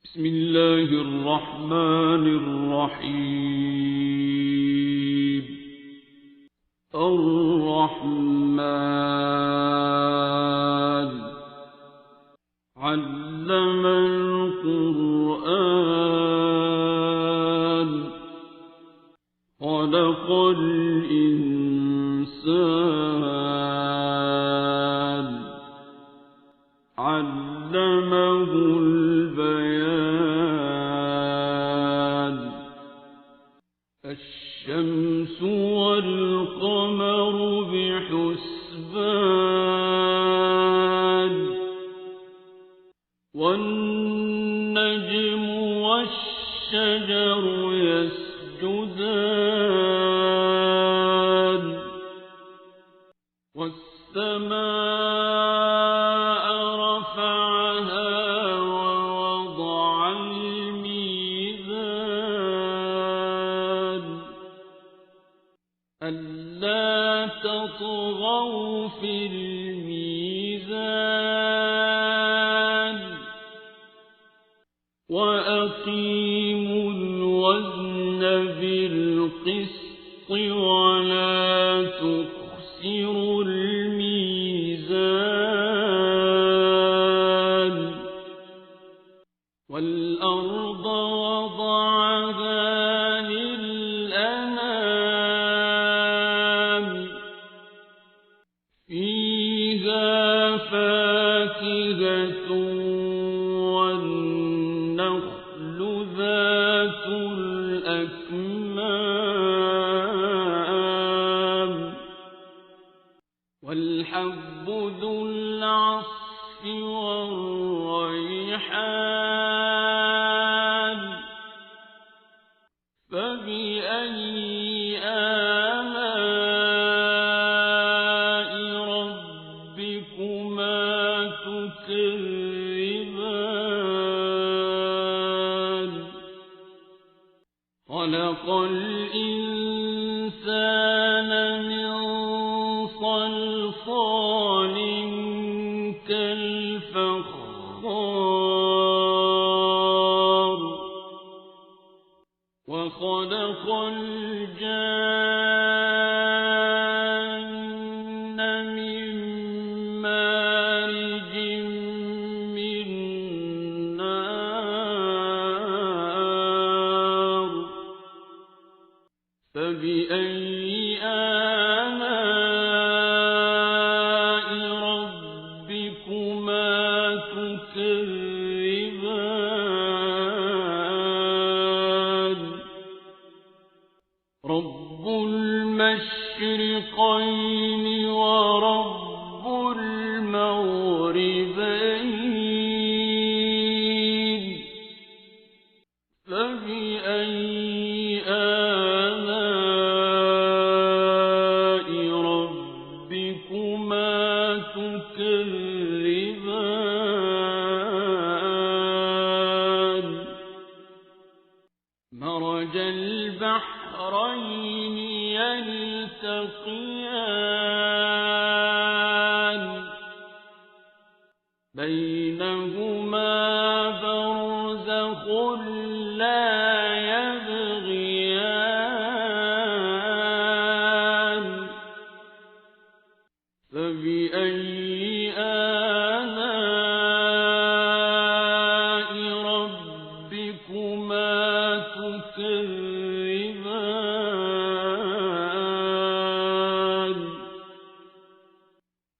بسم الله الرحمن الرحيم. الرحمن علم القرآن خلق الإنسان علمه البيان. الشمس والقمر بحسبان والنجم والشجر يسجدان والسماء رفعها ووضع الميزان ألا تطغوا في الميزان وأقيموا الوزن بالقسط ولا تخسروا الميزان. والأرض وضعها للأنام فيها فاكهة والنخل ذات الأكمام والحب ذو العصف والريحان. فبأي آلاء ربكما تكذبان. خلق الإنسان من صلصال كالفخار وخلق الجان من مارج من نار. فبأي آلاء ربكما تكذبان. رب المشرقين ورب المغربين. فبأي آلاء ربكما تكذبان. مرج البحرين يلتقيان بينهما برزخ لا يبغيان. فبأي آلاء ربكما تكذبان.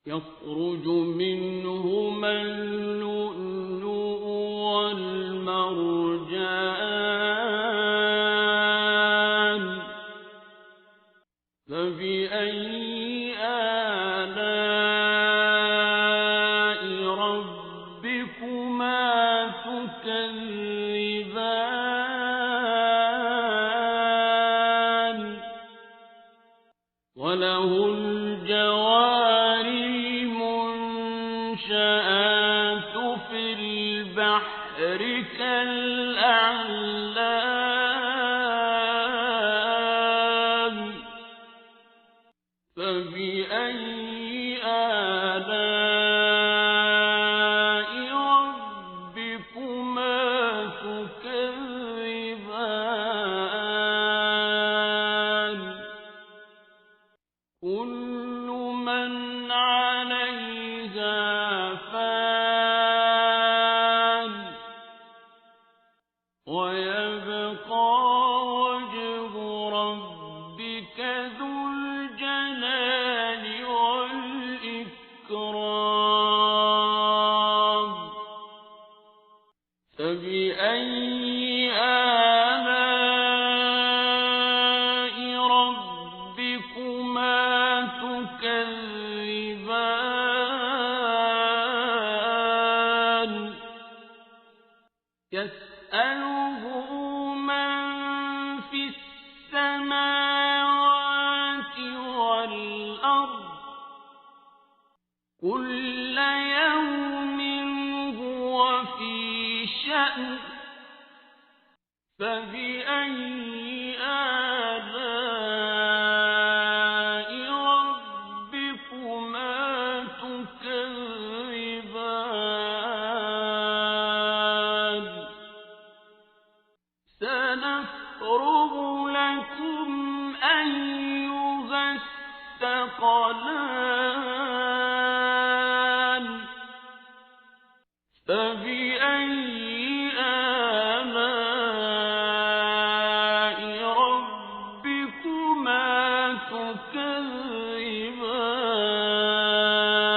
يخرج منهما اللؤلؤ والمرجان. فبأي آلاء ربكما تكذبان. وله الجوار المنشآت في البحر كالأعلام. فبأي آلاء ربكما تكذبان. فبأي آلاء ربكما تكذبان يسأله من في السماوات والأرض كل يوم هو في شأن فبأي آلاء ربكما تكذبان سنفرغ لكم أيها الثقلان فبأي آلاء ربكما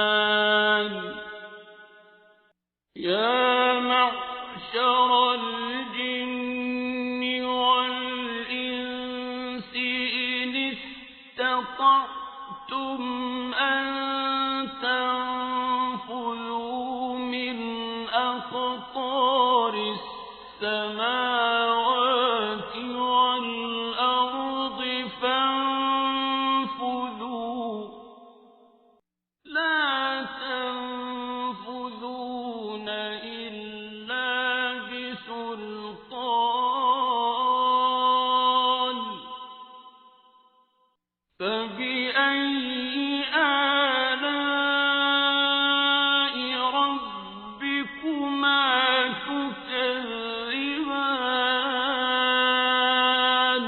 تكذبان يا معشر الجن والإنس إن استطعتم أن تنفذوا من أقطار السماوات والأرض فانفذوا لا تنفذون إلا بسلطان فبأي آلاء ربكما تكذبان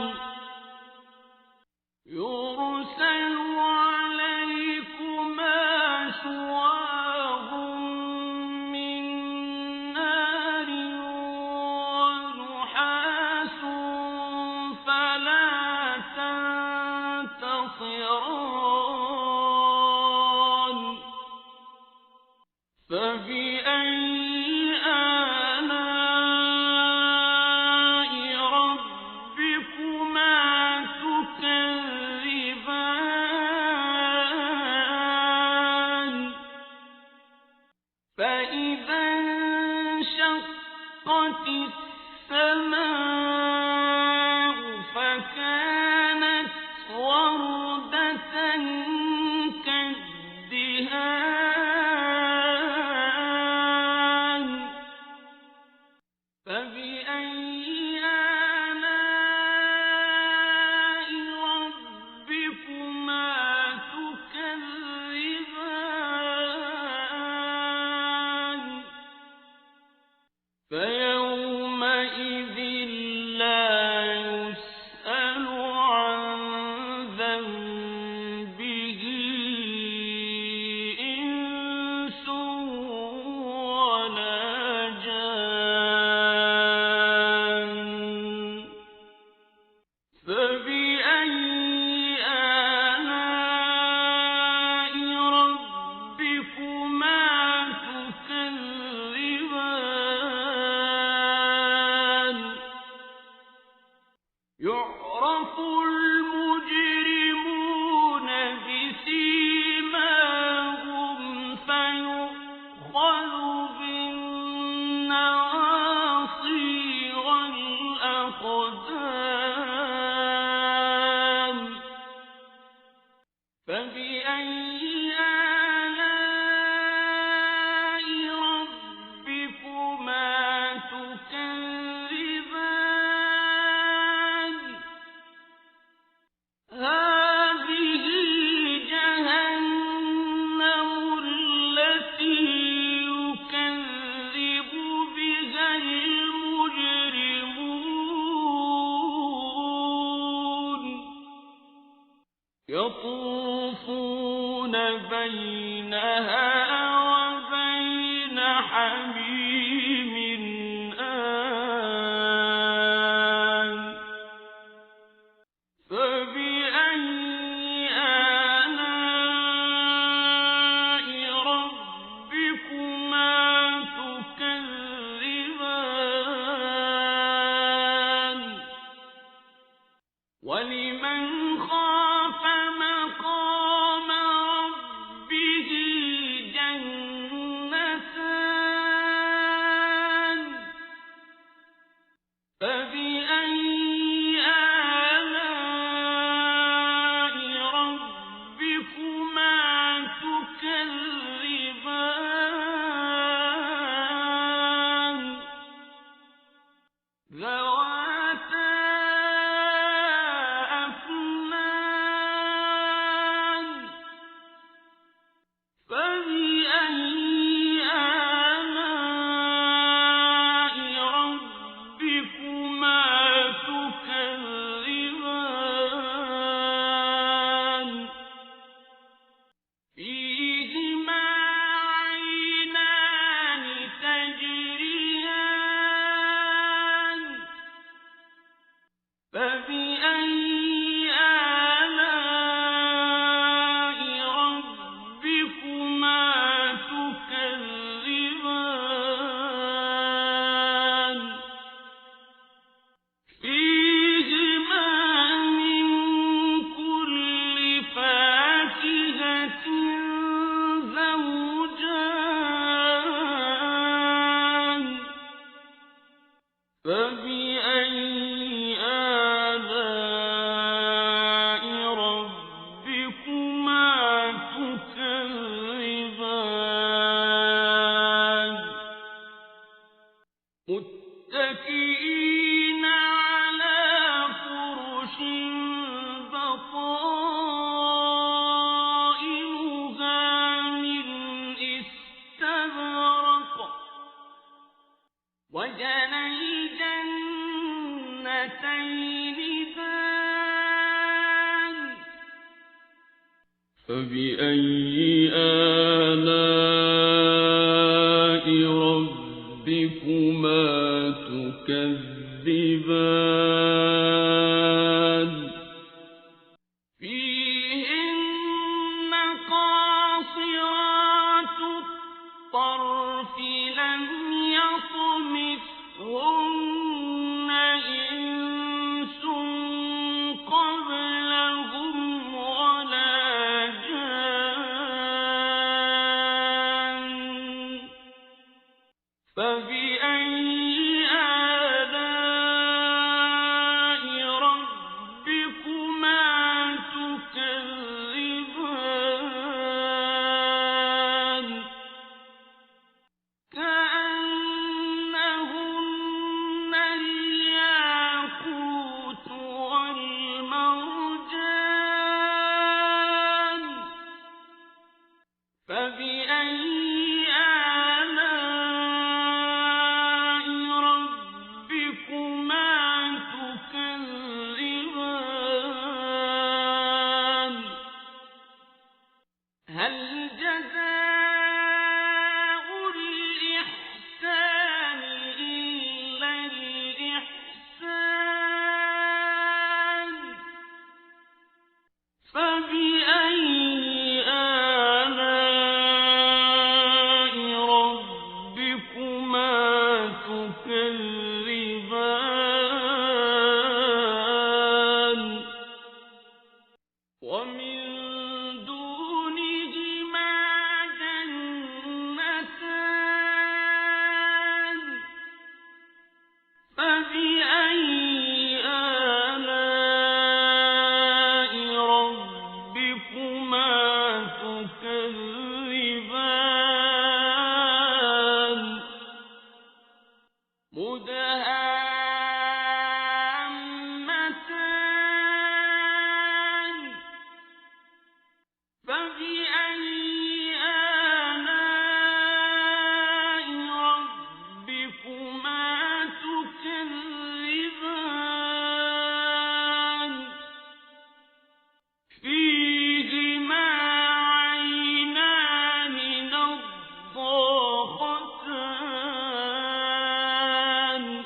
يرسل عليكما شواظ من نار ونحاس فلا تنتصران فبأي آلاء ربكما تكذبان فإذا انشقت السماء فكانت وردة كالدهان فبأي آلاء ربكما تكذبان فيومئذ لا يسأل عن ذنبه إنس ولا جان فبأي آلاء ربكما تكذبان يعرف المجرمون بسيماهم فيؤخذ بالنواصي والأقدام فبأي آلاء ربكما تكذبان هذه جهنم التي يكذب بها المجرمون يطوفون بينها وبين حميم آن فبأي آلاء ربكما تكذبان فبأي آلاء ربكما تكذبان ذواتا أفنان فبأي آلاء ربكما تكذبان فيهما عينان تجريان فبأي آلاء ربكما تكذبان فيهما من كل فاكهة زوجان فبأي آلاء ربكما تكذبان متكئين على فرش بطائنها من استبرق وجنى الجنتين دان فبأي آلاء ربكما تكذبان فيهن قاصرات الطرف لم يطمثهن إنس قبلهم ولا جان فبأي آلاء ربكما تكذبان كأنهن الياقوت والمرجان فبأي آلاء ربكما تكذبان هل جزاء الإحسان إلا الإحسان فبأي آلاء ربكما تكذبان ومن دونهما جنتان فبأي آلاء ربكما تكذبان مدهامتان فبأي آلاء ربكما تكذبان فيهما عينان نضاختان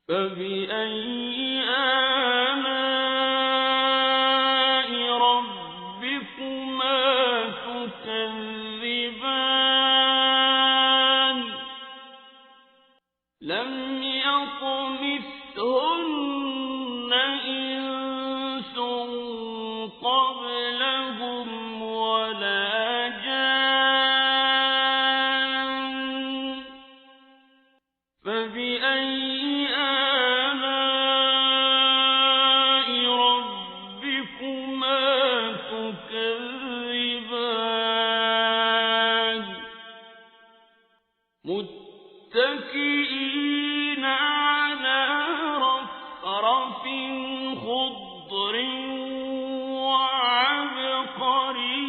فبأي آلاء ربكما تكذبان لم يطمثهن إنس قبلهم ولا جان فبأي آلاء ربكما تكذبان متكئين على رفرف خضر وعبقري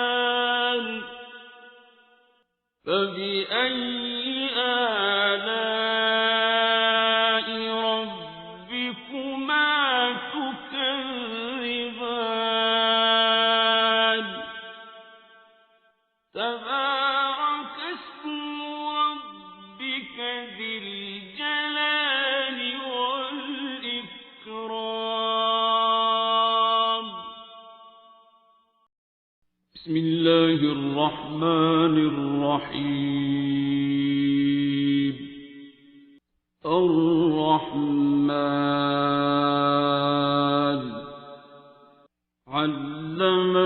حسان فبأي آلاء ربكما تكذبان تبارك اسم ربك ذي الجلال والإكرام بسم الله الرحمن الرحيم الرحمن علم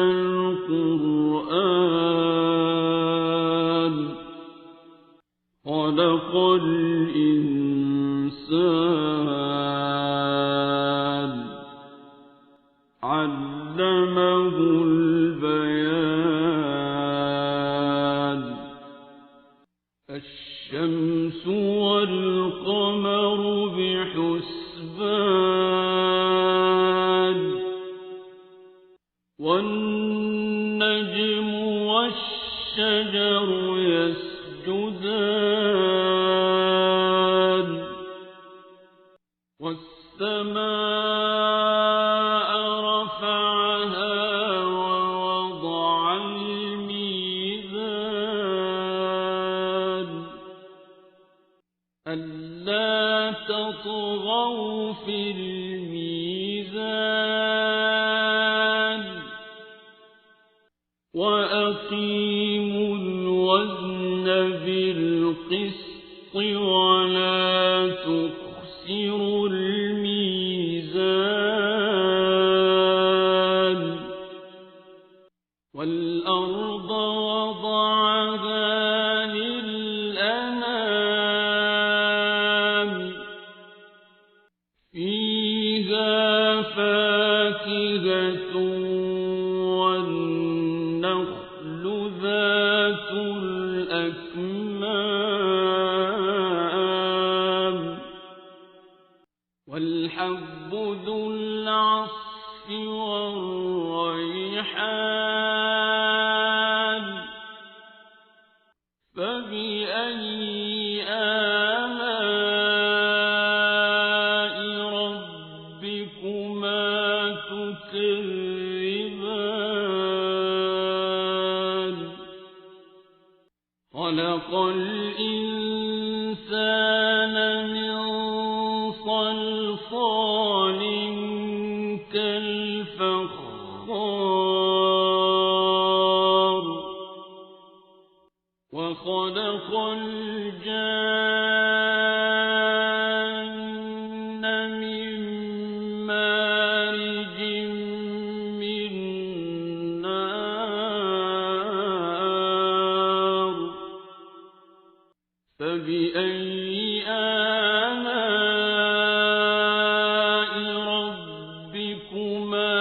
القرآن خلق الإنسان علمه البيان الشمس والقمر بحسبان والنجم والشجر يسجدان والسماء رفعها ووضع الميزان ألا تطغوا في الميزان وأقيموا الوزن بالقسط ولا تخسروا الميزان والأرض وضعها للأنام فيها فاكهة والنخل ذات الأكمام والحب ذو العصف والريحان فبأي آلاء ربكما تكذبان خلق الإنسان من صلصال كالفخار وخلق الجان من مارج من نار فبأي آلاء ربكما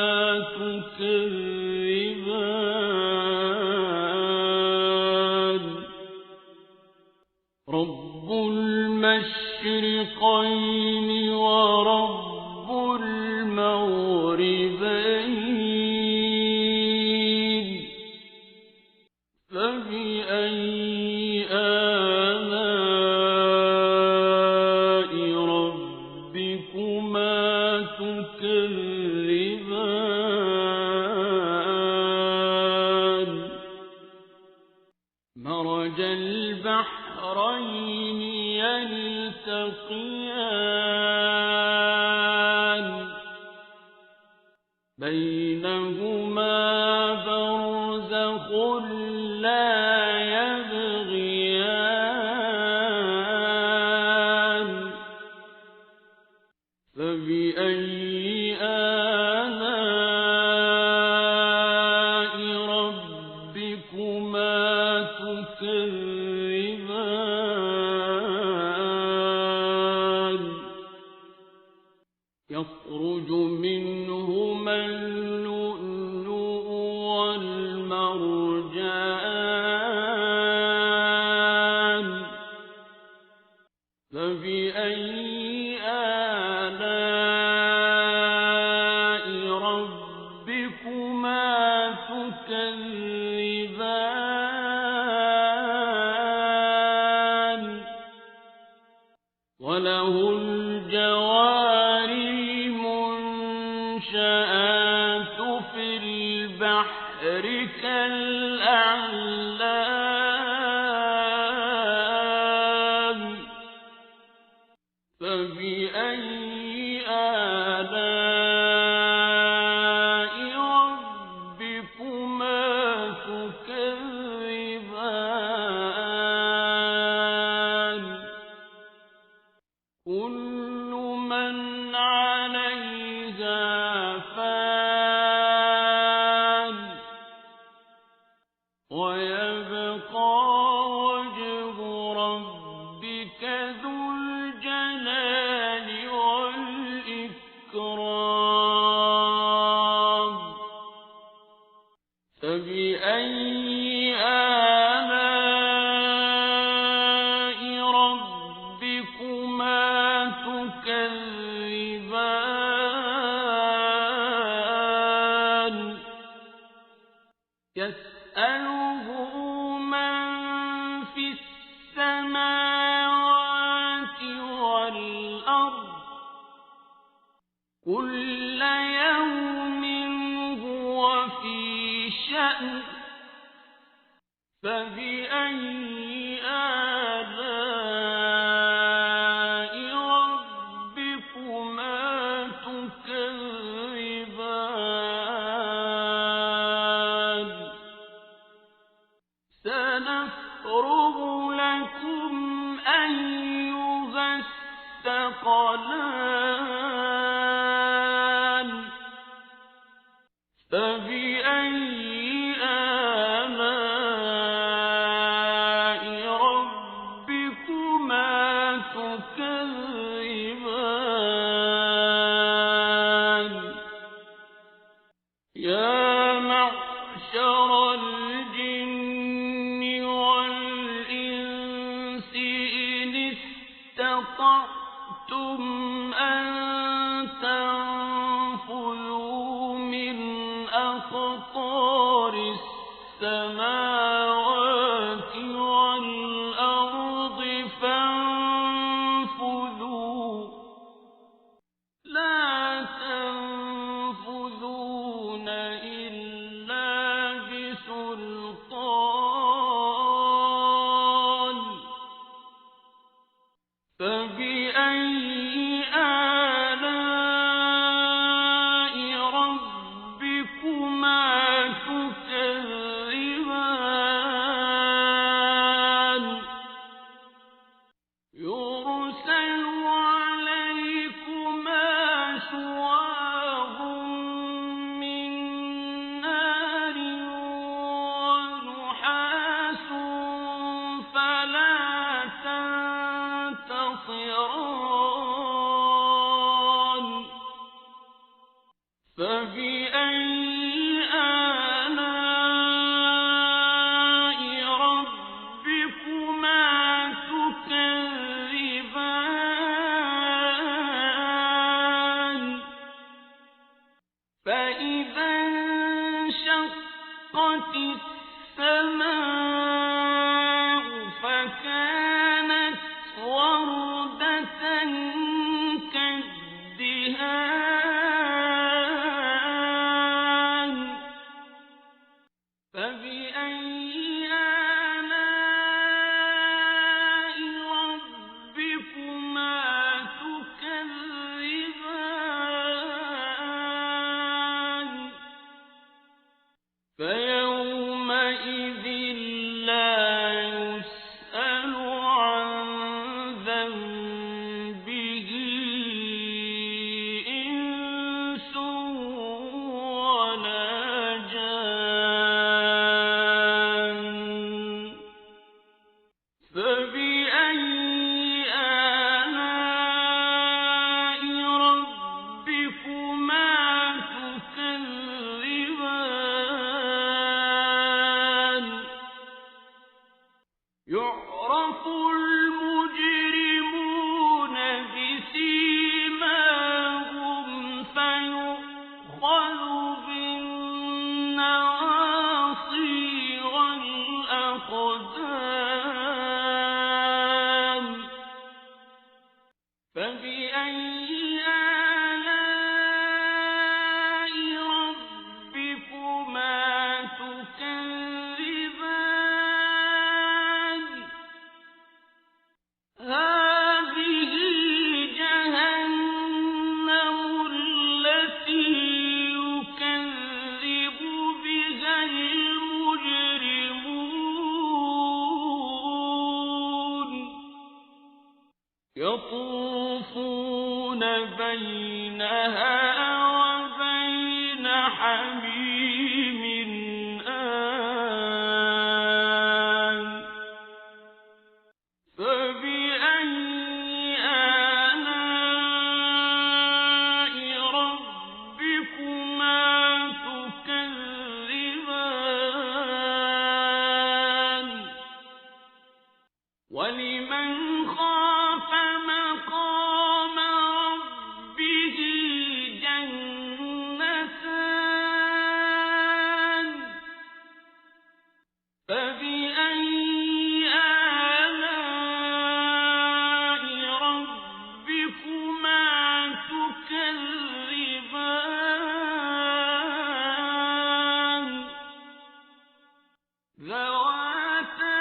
تكذبان رب المشرقين ورب المغربين فبأي آلاء ربكما تكذبان مرج البحرين البحرين يلتقيان بينهما برزخ لا يبغيان فبأي آلاء ربكما تكذبان يخرج منهما اللؤلؤ والمرجان فبأي آلاء ربكما تكذبان وله الجوار المنشآت في البحر كالأعلام فبأي آلاء ربكما تكذبان كل من عليها فان ويبقى وجه ربك ذو الجلال والإكرام فبأي آلاء ربكما تكذبان يسأله من في السماوات والأرض كل يوم هو في شأن فبأي آلاء ربكما تكذبان سنفرغ لكم أيها الثقلان فبأي آلاء ربكما تكذبان يا معشر الجن والإنس إن استطعتم أن تنفذوا من أقطار السماوات والأرض فانفذوا لا تنفذون إلا بسلطان فبأي آلاء ربكما تكذبان يرسل عليكما شواظ من نار ونحاس فلا تنتصران فبأي آلاء ربكما تكذبان فإذا انشقت السماء فكانت وردة فبأي آلاء ربكما تكذبان يعرف المجرمون بسيماهم فيؤخذ بالنواصي والأقدام فبأي آلاء ربكما تكذبان هذه جهنم التي يكذب بها المجرمون يطوفون بينها وبين حميم آن فبأي آلاء ربكما تكذبان ولمن خاف مقام ربه جنتان فبأي آلاء ربكما تكذبان ذواتا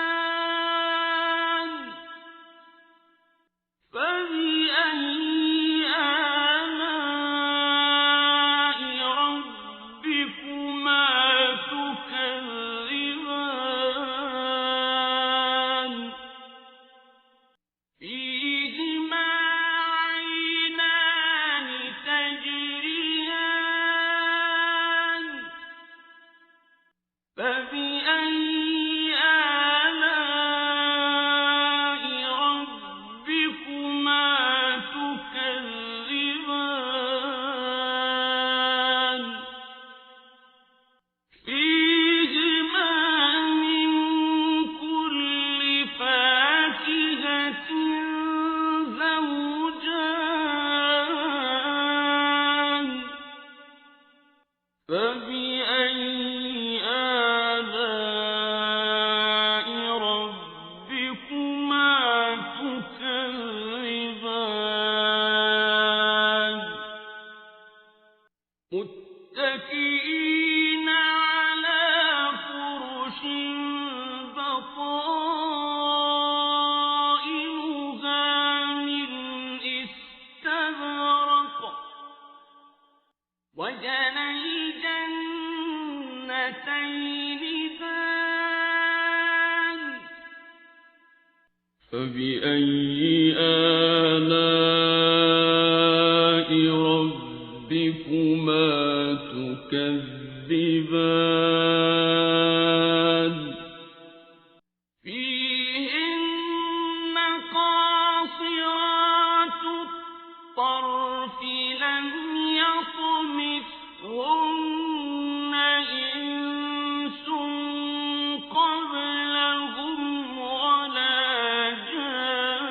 أفنان فبأي آلاء ربكما تكذبان فيهما عينان تجريان فبأي آلاء ربكما تكذبان فيهما من كل فاكهة زوجان فبأي آلاء ربكما تكذبان متكئين على فرش بطائنها من استبرق وجنى الجنتين دان فبأي آلاء ربكما تكذبان فيهن قاصرات الطرف لم يطمثهن إنس قبلهم ولا جان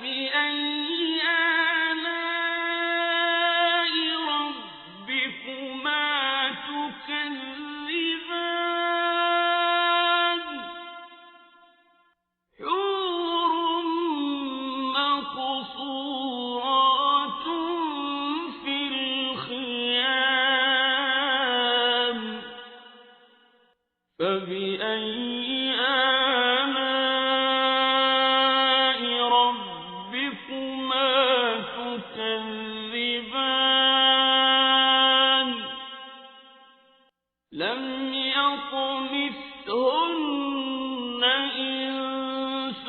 فبأي آلاء ربكما تكذبان حور مقصورات في الخيام فبأي آلاء ربكما تكذبان لم يطمثهن إنس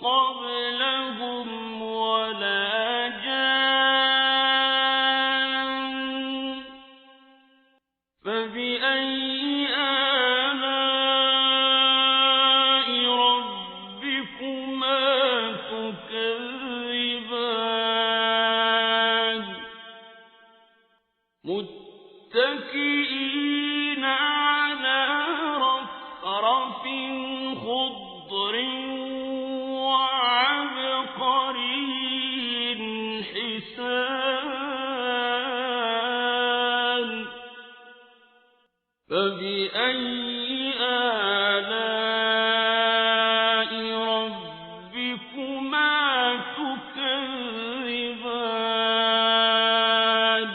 قبلهم ولا جان فبأي آلاء ربكما تكذبان متكئين على رفرف خضر وعبقري حسان فبأي آلاء ربكما تكذبان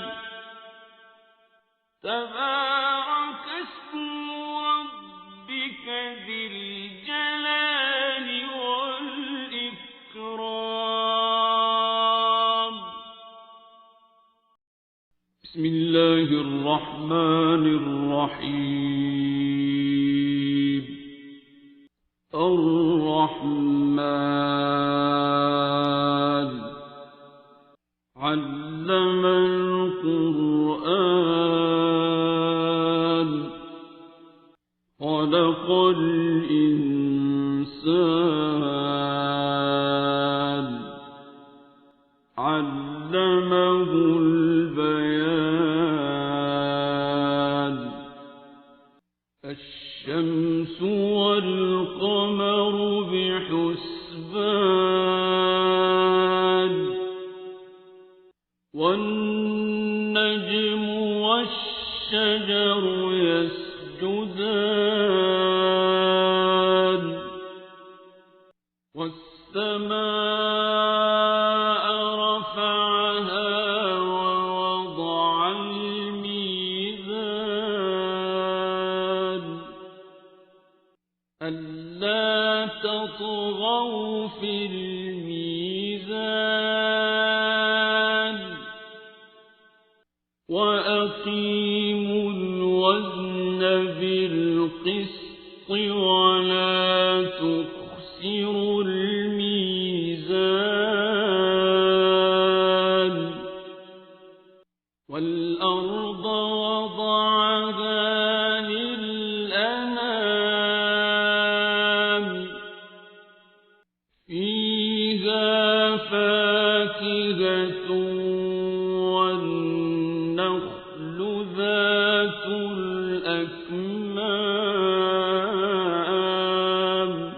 تبارك اسم ربك ذي الجلال والإكرام بسم الله الرحمن الرحيم الرحمن علم القرآن خلق الإنسان علمه البيان الشمس والقمر بحسبان والنجم والشجر يسجدان والسماء رفعها ووضع الميزان ألا تطغوا في الميزان وأقيموا الوزن بالقسط ولا تخسروا الميزان والأرض وضعها للأنام فيها فاكهة والنخل ذات الأكمام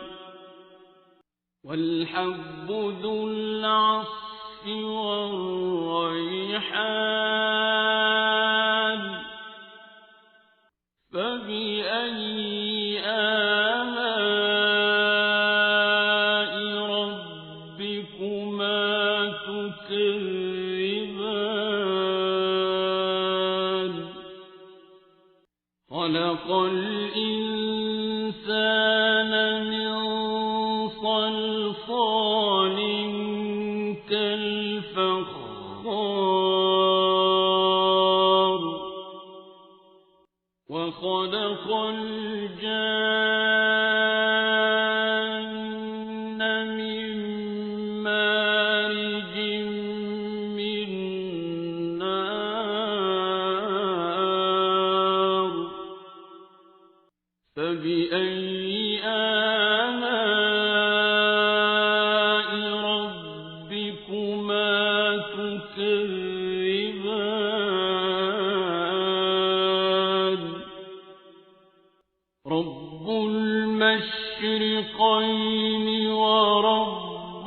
والحب ذو العصف والريحان فبأي آلاء ربكما تكذبان خلق الإنسان من صلصال كالفخار وخلق الجان من مارج من نار فبأي آلاء ربكما تكذبان رب المشرقين ورب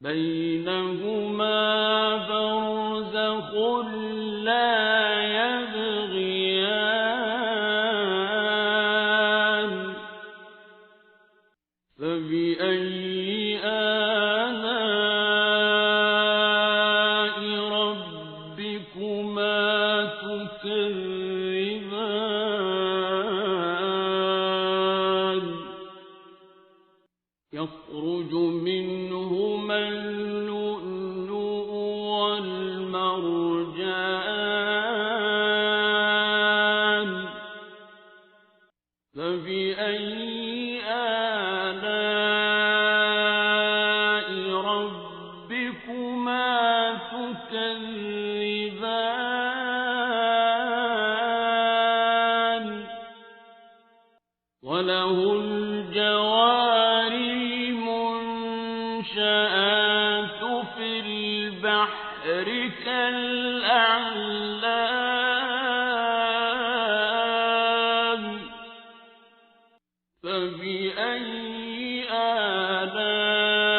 بينهما برزخ لا يبغيان فبأي آلاء ربكما تكذبان يخرج منهما اللؤلؤ والمرجان فبأي آلاء ربكما تكذبان وله الجوار المنشآت في البحر كالأعلام فبأي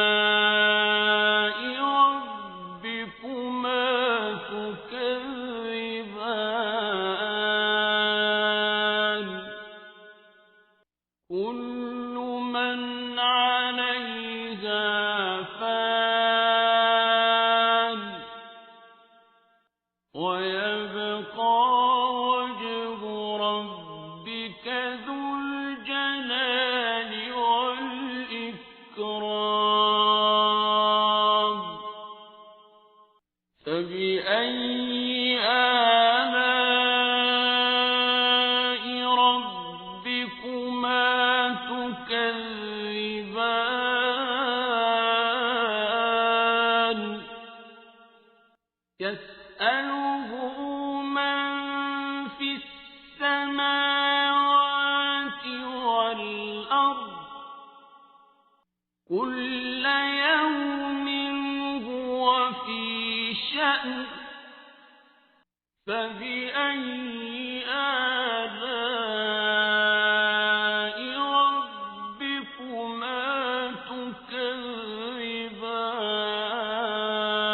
آلاء ربكما تكذبان كل من عليها فان ويبقى وجه ربك ذو الجلال والإكرام فبأي آلاء ربكما تكذبان يسأله من في السماوات والأرض كل يوم هو في شأن فبأي آلاء ربكما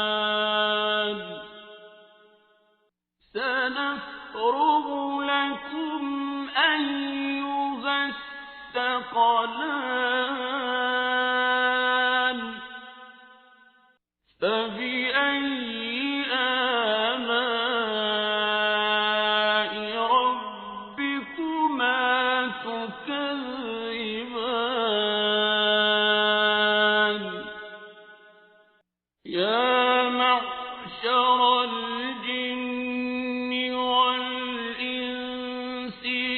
تكذبان سنفرغ لكم أيها الثقلان فبأي آلاء ربكما تكذبان يا معشر الجن والإنس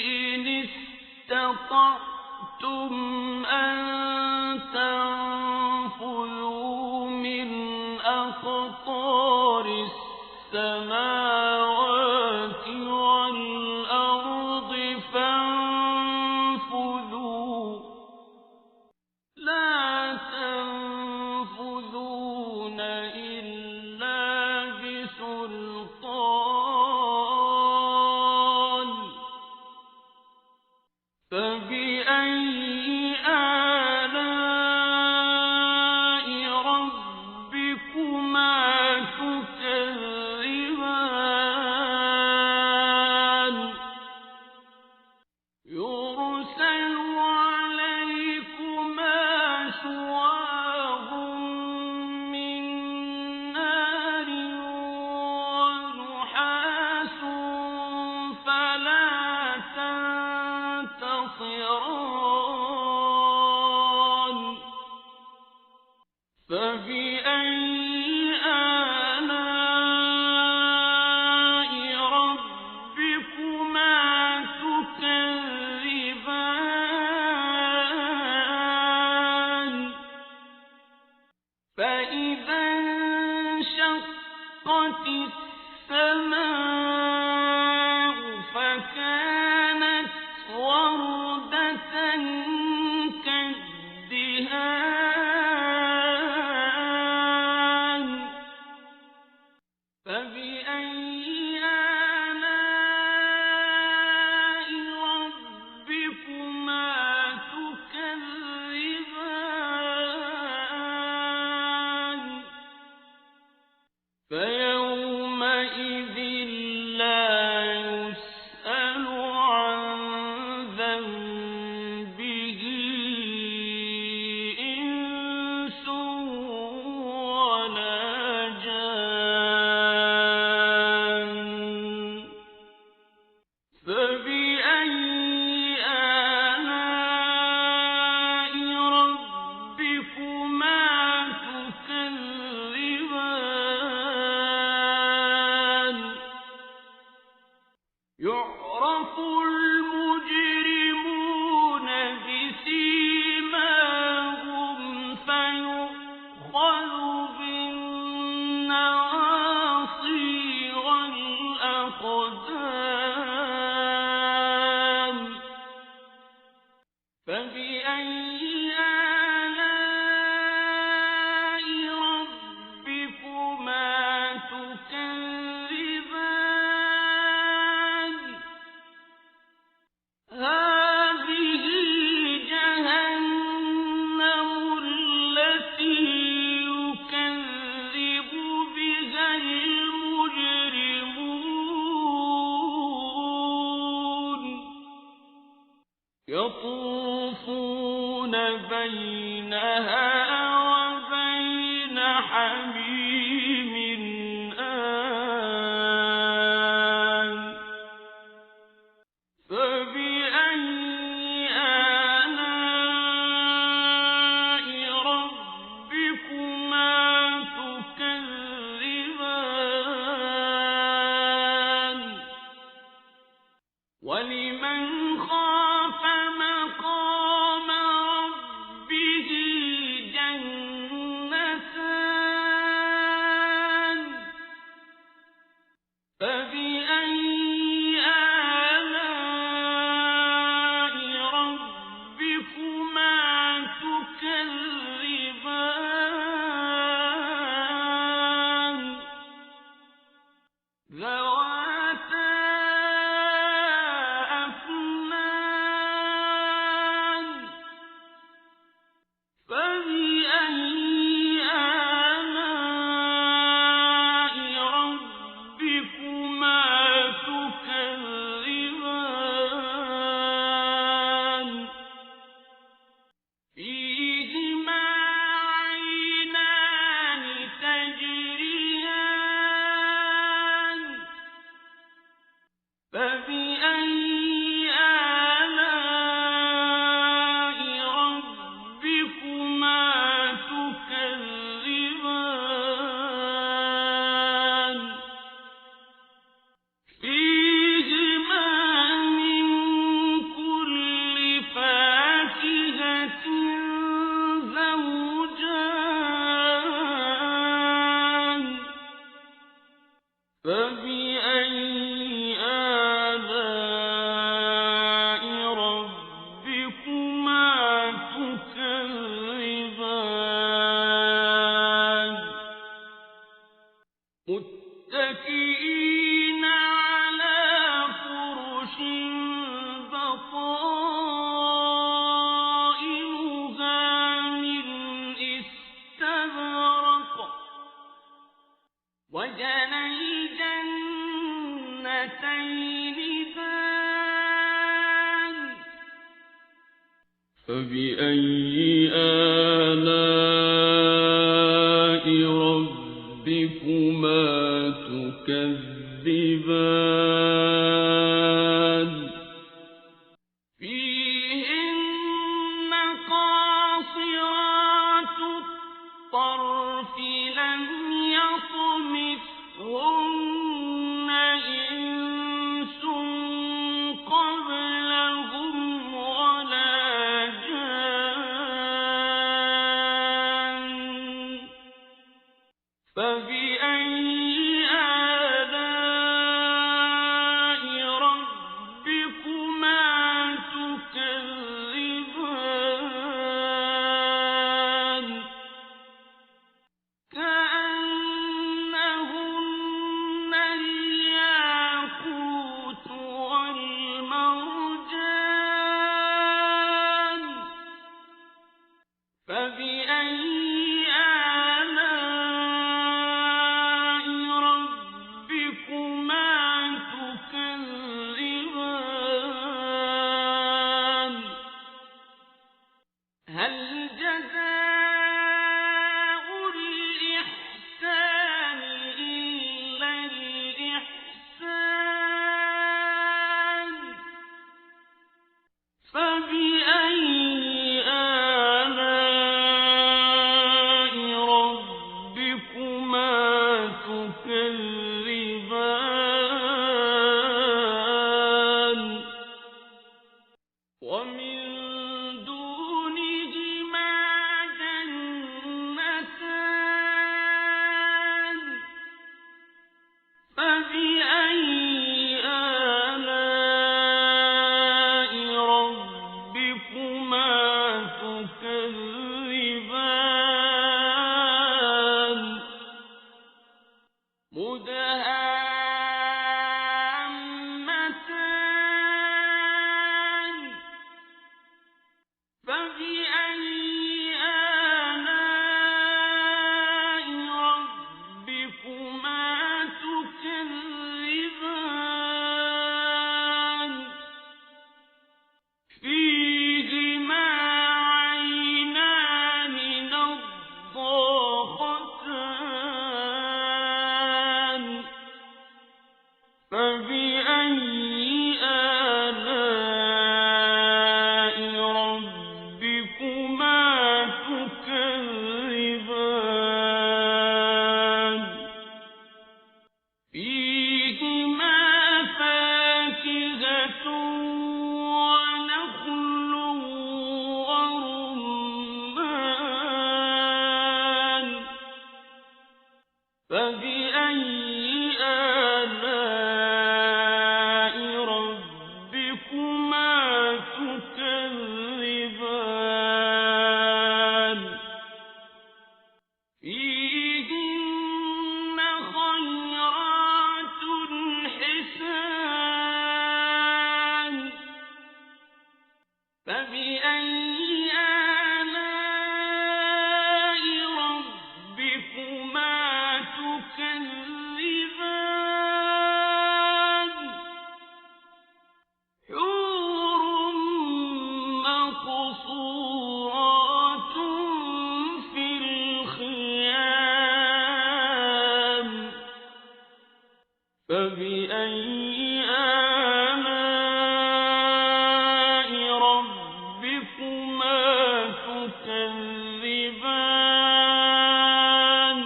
إن استطعتم أن تنفذوا من أقطار السماوات والأرض فانفذوا لا تنفذون إلا بسلطان فبأي آلاء ربكما تكذبان يرسل عليكما شواظ من نار ونحاس فلا تنتصران فبأي آلاء ربكما تكذبان فإذا انشقت السماء فكانت وردة كالدهان فبأي آلاء ربكما تكذبان يطوفون بينها وبين حميم آن فبأي آلاء ربكما تكذبان ولمن خاف مقام ربه جنتان فبأي آلاء ربكما تكذبان ذواتا أفنان فبأي آلاء ربكما تكذبان فيهما عينان تجريان فبأي آلاء ربكما تكذبان فيهما من كل فاكهة زوجان فبأي آلاء ربكما تكذبان متكئين على فرش بطائنها من استبرق وجنى الجنتين دان فبأي آلاء ربكما تكذبان فيهن قاصرات الطرف لم يطمثهن إنس قبلهم ولا جان فبأي آلاء ربكما تكذبان كأنهن الياقوت والمرجان فبأي آلاء ربكما تكذبان هل جزاء الإحسان إلا الإحسان فبأي آلاء ربكما تكذبان ومن دونهما آلاء ربكما تكذبان فيهما عينان نضاختان فبأي آلاء ربكما تكذبان فيهما فاكهة ونخل ورمان فبأي آلاء ربكما تكذبان فيهن خيرات حسان فبأي آلاء ربكما تكذبان حور مقصورات في الخيام فبأي آلاء ربكما تكذبان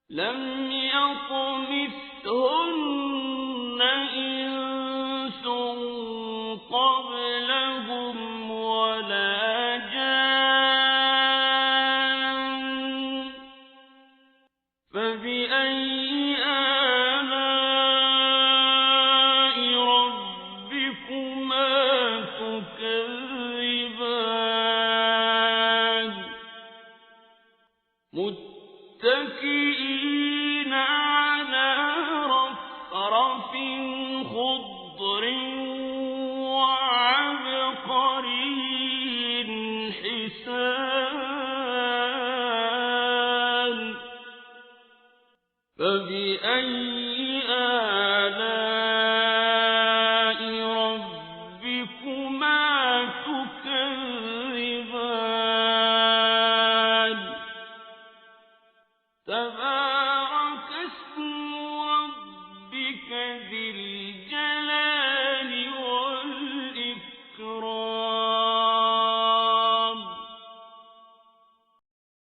لم يطمثهن إنس قبلهم ولا جان فبأي آلاء ربكما تكذبان متكئين على رفرف